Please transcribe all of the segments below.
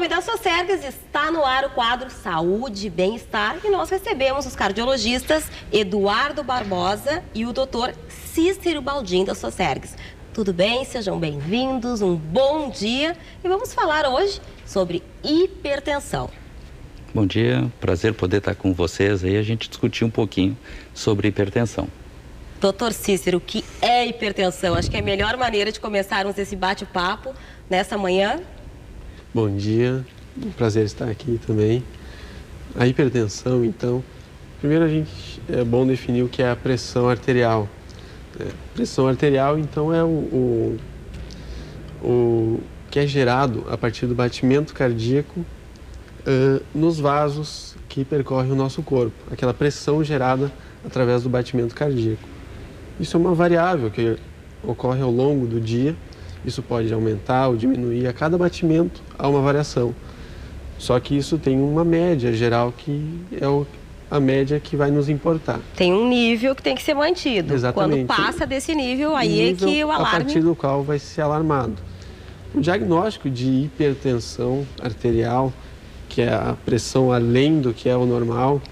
nome da Socergas, está no ar o quadro Saúde e Bem-Estar e nós recebemos os cardiologistas Eduardo Barbosa e o Dr. Cícero Baldin da Socergas. Tudo bem? Sejam bem-vindos, um bom dia e vamos falar hoje sobre hipertensão. Bom dia, prazer poder estar com vocês aí, a gente discutir um pouquinho sobre hipertensão. Doutor Cícero, o que é hipertensão? Acho que é a melhor maneira de começarmos esse bate-papo nessa manhã. Bom dia, um prazer estar aqui também. A hipertensão, então, primeiro é bom definir o que é a pressão arterial. Pressão arterial, então, é o que é gerado a partir do batimento cardíaco nos vasos que percorrem o nosso corpo, aquela pressão gerada através do batimento cardíaco. Isso é uma variável que ocorre ao longo do dia. Isso pode aumentar ou diminuir, a cada batimento há uma variação. Só que isso tem uma média geral que é a média que vai nos importar. Tem um nível que tem que ser mantido. Exatamente. Quando passa desse nível, aí é que o alarme... A partir do qual vai ser alarmado. O diagnóstico de hipertensão arterial, que é a pressão além do que é o normal,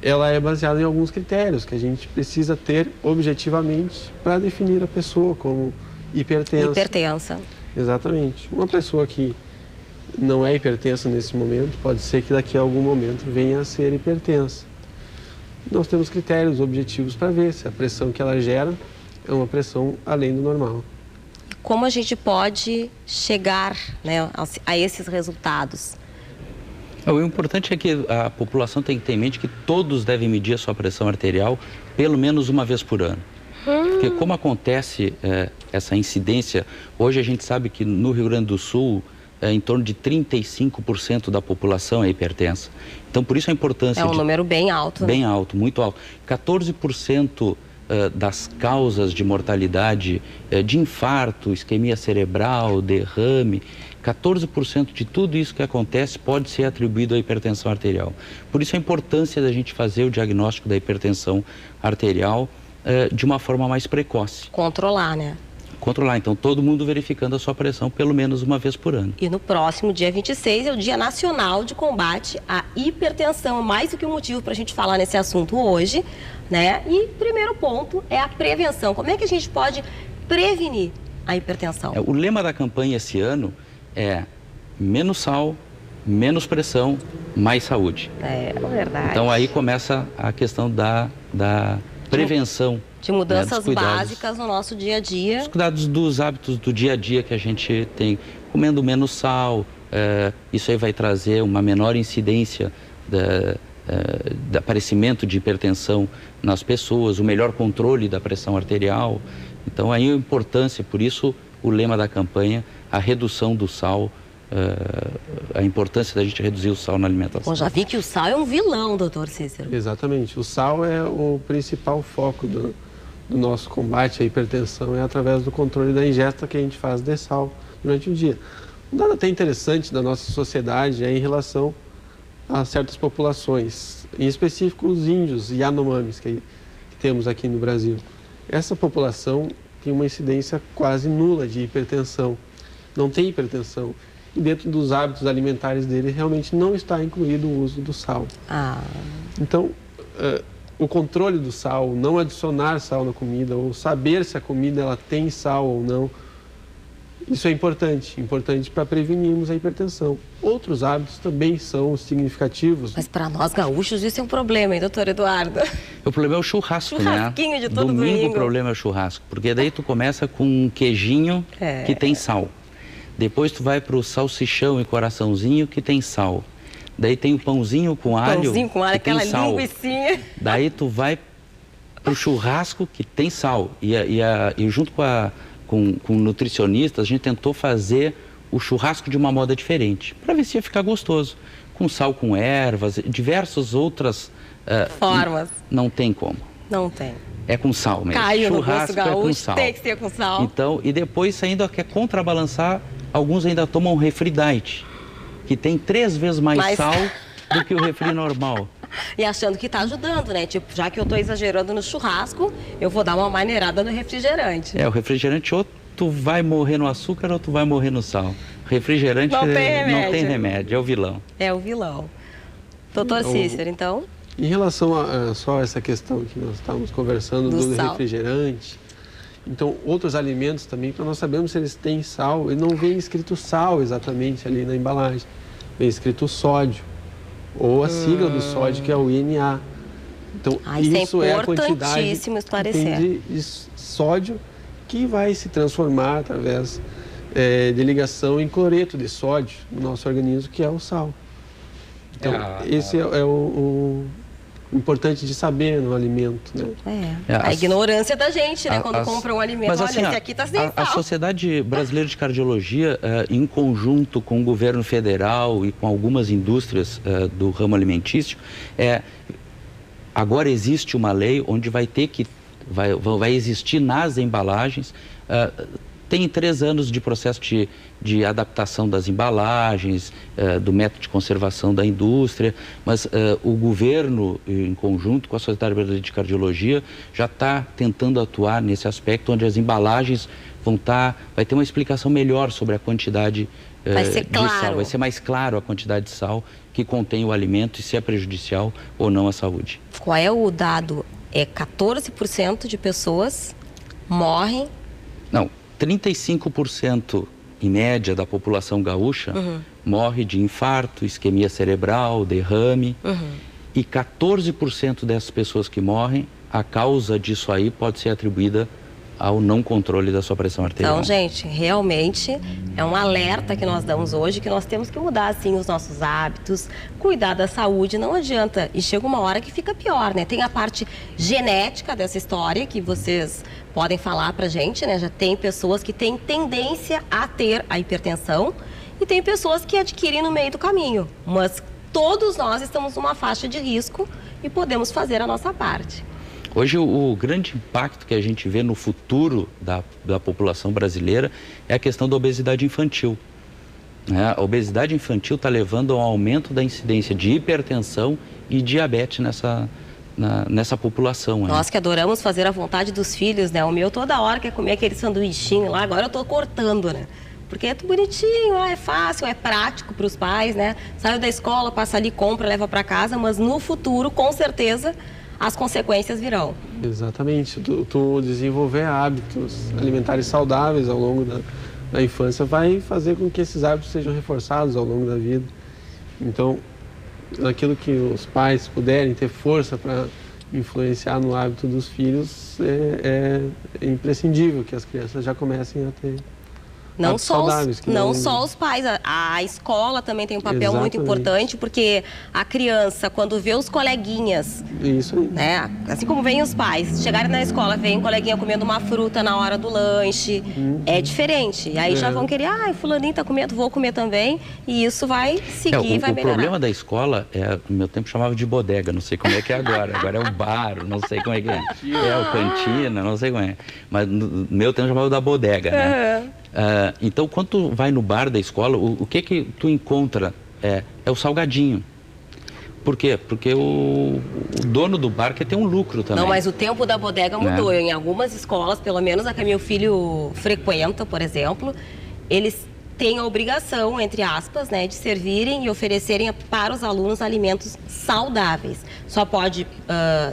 ela é baseada em alguns critérios que a gente precisa ter objetivamente para definir a pessoa como hipertensa. Hipertensa. Exatamente. Uma pessoa que não é hipertensa nesse momento, pode ser que daqui a algum momento venha a ser hipertensa. Nós temos critérios objetivos para ver se a pressão que ela gera é uma pressão além do normal. Como a gente pode chegar, né, a esses resultados? O importante é que a população tem que ter em mente que todos devem medir a sua pressão arterial pelo menos uma vez por ano. Porque como acontece essa incidência, hoje a gente sabe que no Rio Grande do Sul, em torno de 35% da população é hipertensa. Então, por isso a importância... É um número bem alto. Bem alto, muito alto. 14% das causas de mortalidade, de infarto, isquemia cerebral, derrame, 14% de tudo isso que acontece pode ser atribuído à hipertensão arterial. Por isso a importância da gente fazer o diagnóstico da hipertensão arterial de uma forma mais precoce. Controlar, né? Controlar, então todo mundo verificando a sua pressão pelo menos uma vez por ano. E no próximo dia 26 é o Dia Nacional de Combate à Hipertensão, mais do que um motivo para a gente falar nesse assunto hoje, né? E primeiro ponto é a prevenção. Como é que a gente pode prevenir a hipertensão? O lema da campanha esse ano é menos sal, menos pressão, mais saúde. É verdade. Então aí começa a questão da prevenção. De mudanças básicas no nosso dia a dia. Os cuidados dos hábitos do dia a dia que a gente tem. Comendo menos sal, isso aí vai trazer uma menor incidência do aparecimento de hipertensão nas pessoas, o melhor controle da pressão arterial. Então aí a importância, por isso o lema da campanha, a redução do sal, a importância da gente reduzir o sal na alimentação. Bom, já vi que o sal é um vilão, doutor Cícero. Exatamente. O sal é o principal foco do nosso combate à hipertensão, é através do controle da ingesta que a gente faz de sal durante o dia. Um dado até interessante da nossa sociedade é em relação a certas populações, em específico os índios e Yanomamis que temos aqui no Brasil. Essa população tem uma incidência quase nula de hipertensão, não tem hipertensão. E dentro dos hábitos alimentares dele realmente não está incluído o uso do sal. Então, o controle do sal, não adicionar sal na comida, ou saber se a comida ela tem sal ou não, isso é importante para prevenirmos a hipertensão. Outros hábitos também são significativos. Mas para nós gaúchos isso é um problema, hein, doutor Eduardo? O problema é o churrasco, né? Churrasquinho de todo domingo. O problema é o churrasco, porque daí tu começa com um queijinho que tem sal. Depois tu vai para o salsichão e coraçãozinho que tem sal. Daí tem o pãozinho com alho, pãozinho com alho, que tem aquela sal. linguicinha. Daí tu vai para o churrasco que tem sal. E junto com o nutricionista, a gente tentou fazer o churrasco de uma moda diferente, para ver se ia ficar gostoso. Com sal, com ervas, diversas outras formas. Não tem como. Não tem. É com sal mesmo. Caiu churrasco no gosto gaúcho, é com sal. Tem que ser com sal. Então, e depois ainda quer contrabalançar, alguns ainda tomam refri diet, que tem 3 vezes mais sal do que o refri normal. E achando que está ajudando, né? Tipo, já que eu estou exagerando no churrasco, eu vou dar uma maneirada no refrigerante. O refrigerante tu vai morrer no açúcar ou tu vai morrer no sal. Refrigerante não tem remédio, é o vilão. É o vilão. Doutor Cícero, então? Em relação a só essa questão que nós estávamos conversando do refrigerante, então outros alimentos também, para nós sabermos se eles têm sal, e não vem escrito sal exatamente ali na embalagem, vem escrito sódio, ou a sigla do sódio, que é o INA. Então, isso é a quantidade de sódio que vai se transformar através de ligação em cloreto de sódio no nosso organismo, que é o sal. Então, esse é o importante de saber no alimento, né? A ignorância da gente, né? Quando compra um alimento, mas, olha, esse aqui está sem sal. A Sociedade Brasileira de Cardiologia, em conjunto com o governo federal e com algumas indústrias do ramo alimentício, agora existe uma lei onde vai existir nas embalagens, tem 3 anos de processo de adaptação das embalagens, do método de conservação da indústria, mas o governo, em conjunto com a Sociedade Brasileira de Cardiologia, já está tentando atuar nesse aspecto, onde as embalagens vai ter uma explicação melhor sobre a quantidade de sal. Vai ser mais claro a quantidade de sal que contém o alimento e se é prejudicial ou não à saúde. Qual é o dado? 14% de pessoas morrem? Não, 35% em média da população gaúcha morre de infarto, isquemia cerebral, derrame. E 14% dessas pessoas que morrem, a causa disso aí pode ser atribuída ao não controle da sua pressão arterial. Então, gente, realmente é um alerta que nós damos hoje, que nós temos que mudar, assim, os nossos hábitos, cuidar da saúde, não adianta. E chega uma hora que fica pior, né? Tem a parte genética dessa história, que vocês podem falar pra gente, né? Já tem pessoas que têm tendência a ter a hipertensão e tem pessoas que adquirem no meio do caminho. Mas todos nós estamos numa faixa de risco e podemos fazer a nossa parte. Hoje, o grande impacto que a gente vê no futuro da população brasileira é a questão da obesidade infantil. A obesidade infantil está levando a um aumento da incidência de hipertensão e diabetes nessa população. Nós que adoramos fazer a vontade dos filhos, né? O meu toda hora quer comer aquele sanduichinho lá, agora eu estou cortando, né? Porque é tudo bonitinho, é fácil, é prático para os pais, né? Saiu da escola, passa ali, compra, leva para casa, mas no futuro, com certeza, as consequências virão. Exatamente. Tu desenvolver hábitos alimentares saudáveis ao longo da infância vai fazer com que esses hábitos sejam reforçados ao longo da vida. Então, aquilo que os pais puderem ter força para influenciar no hábito dos filhos, é imprescindível que as crianças já comecem a ter não só os pais, a escola também tem um papel muito importante, porque a criança, quando vê os coleguinhas, isso aí, né, assim como vem os pais, chegarem na escola, vem um coleguinha comendo uma fruta na hora do lanche, é diferente. E aí já vão querer, fulaninho tá comendo, vou comer também, e isso vai seguir, vai melhorar. O problema da escola, no meu tempo chamava de bodega, não sei como é que é agora. Agora é o bar, não sei como é que é. É o cantina, não sei como é. Mas no meu tempo chamava da bodega, né? Então, quando tu vai no bar da escola, o que tu encontra é o salgadinho. Por quê? Porque o dono do bar quer ter um lucro também. Não, mas o tempo da bodega mudou. Em algumas escolas, pelo menos a que meu filho frequenta, por exemplo, eles têm a obrigação, entre aspas, né, de servirem e oferecerem para os alunos alimentos saudáveis. Só pode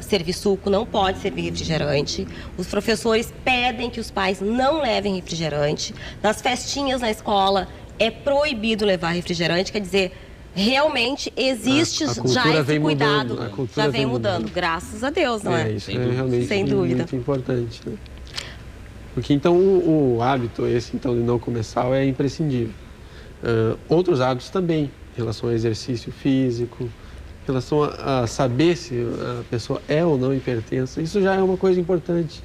servir suco, não pode servir refrigerante. Os professores pedem que os pais não levem refrigerante. Nas festinhas na escola é proibido levar refrigerante, quer dizer, realmente existe já esse cuidado, já vem mudando, graças a Deus, não é? Isso é realmente sem dúvida. Muito importante, né? Porque então o hábito esse então de não comer sal é imprescindível. Outros hábitos também, em relação ao exercício físico, em relação a saber se a pessoa é ou não hipertensa, isso já é uma coisa importante.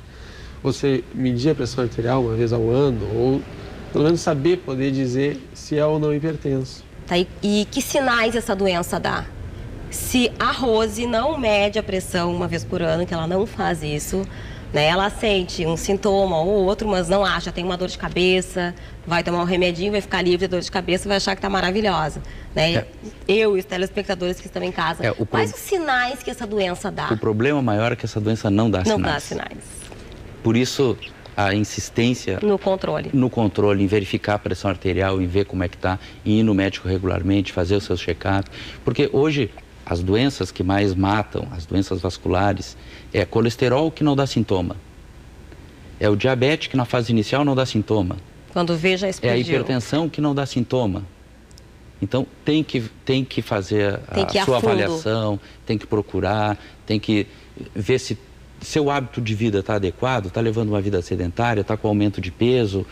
Você medir a pressão arterial uma vez ao ano, ou pelo menos saber poder dizer se é ou não hipertenso. Tá, e que sinais essa doença dá? Se a Rose não mede a pressão uma vez por ano, que ela não faz isso, né? Ela sente um sintoma ou outro, mas não acha, tem uma dor de cabeça, vai tomar um remedinho, vai ficar livre de dor de cabeça, vai achar que está maravilhosa, né? Eu e os telespectadores que estão em casa, quais os sinais que essa doença dá? O problema maior é que essa doença não dá sinais. Não dá sinais. Por isso, a insistência No controle. no controle, em verificar a pressão arterial, em ver como é que está, em ir no médico regularmente, fazer o seu check-up. Porque hoje as doenças que mais matam, as doenças vasculares, é colesterol que não dá sintoma. É o diabetes que na fase inicial não dá sintoma. Quando vê, já explodiu. É a hipertensão que não dá sintoma. Então tem que fazer a sua avaliação, tem que procurar, tem que ver se seu hábito de vida está adequado, está levando uma vida sedentária, está com aumento de peso,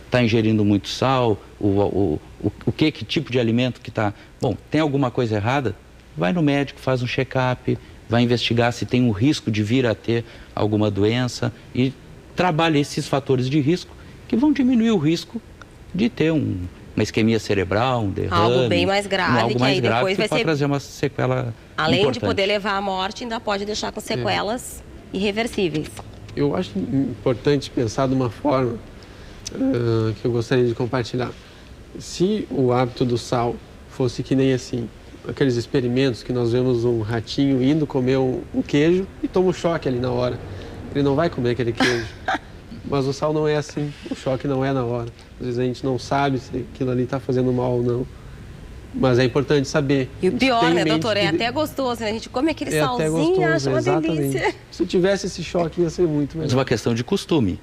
está ingerindo muito sal, que tipo de alimento que está... Bom, tem alguma coisa errada? Vai no médico, faz um check-up, vai investigar se tem um risco de vir a ter alguma doença e trabalha esses fatores de risco que vão diminuir o risco de ter uma isquemia cerebral, um derrame. Algo bem mais grave, algo que mais aí grave depois vai pode ser... trazer uma sequela Além importante. de poder levar à morte, ainda pode deixar com sequelas irreversíveis. Eu acho importante pensar de uma forma que eu gostaria de compartilhar. Se o hábito do sal fosse que nem assim, aqueles experimentos que nós vemos um ratinho indo comer um queijo e toma um choque ali na hora. Ele não vai comer aquele queijo. Mas o sal não é assim, o choque não é na hora. Às vezes a gente não sabe se aquilo ali está fazendo mal ou não. Mas é importante saber. E o pior, né, doutor? É até gostoso, né? A gente come aquele salzinho e acha uma delícia. Se tivesse esse choque, ia ser muito melhor. Mas é uma questão de costume.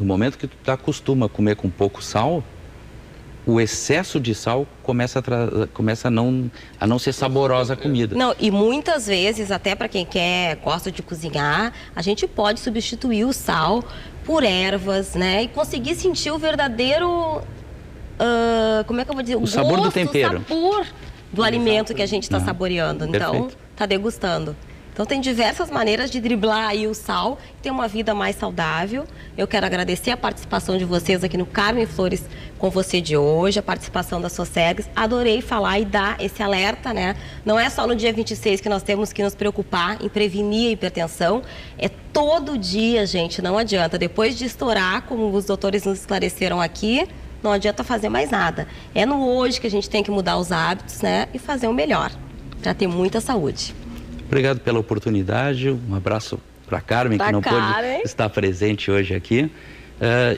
No momento que tu acostuma a comer com pouco sal, o excesso de sal começa a não ser saborosa a comida. Não, e muitas vezes, até para quem gosta de cozinhar, a gente pode substituir o sal por ervas, né? E conseguir sentir o verdadeiro... como é que eu vou dizer? O sabor do tempero. O sabor do alimento que a gente está saboreando. Então, está degustando. Então, tem diversas maneiras de driblar aí o sal e ter uma vida mais saudável. Eu quero agradecer a participação de vocês aqui no Carmen Flores com você de hoje, a participação das Socergs. Adorei falar e dar esse alerta, né? Não é só no dia 26 que nós temos que nos preocupar em prevenir a hipertensão. É todo dia, gente, não adianta. Depois de estourar, como os doutores nos esclareceram aqui, não adianta fazer mais nada. É no hoje que a gente tem que mudar os hábitos, né? E fazer o melhor, para ter muita saúde. Obrigado pela oportunidade, um abraço para a Carmen, que não pôde estar presente hoje aqui.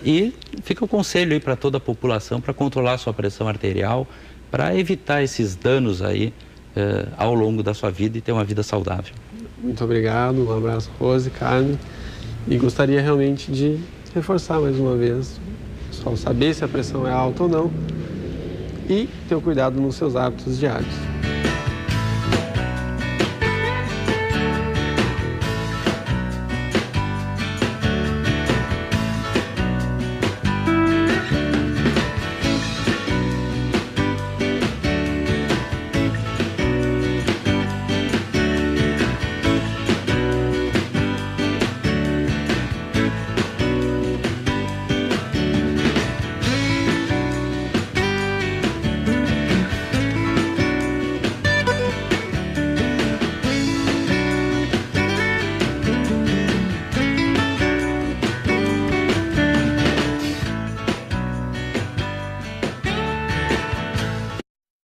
E fica o conselho aí para toda a população para controlar a sua pressão arterial, para evitar esses danos aí ao longo da sua vida e ter uma vida saudável. Muito obrigado, um abraço, Rose, Carmen. E gostaria realmente de reforçar mais uma vez, só saber se a pressão é alta ou não e ter o cuidado nos seus hábitos diários.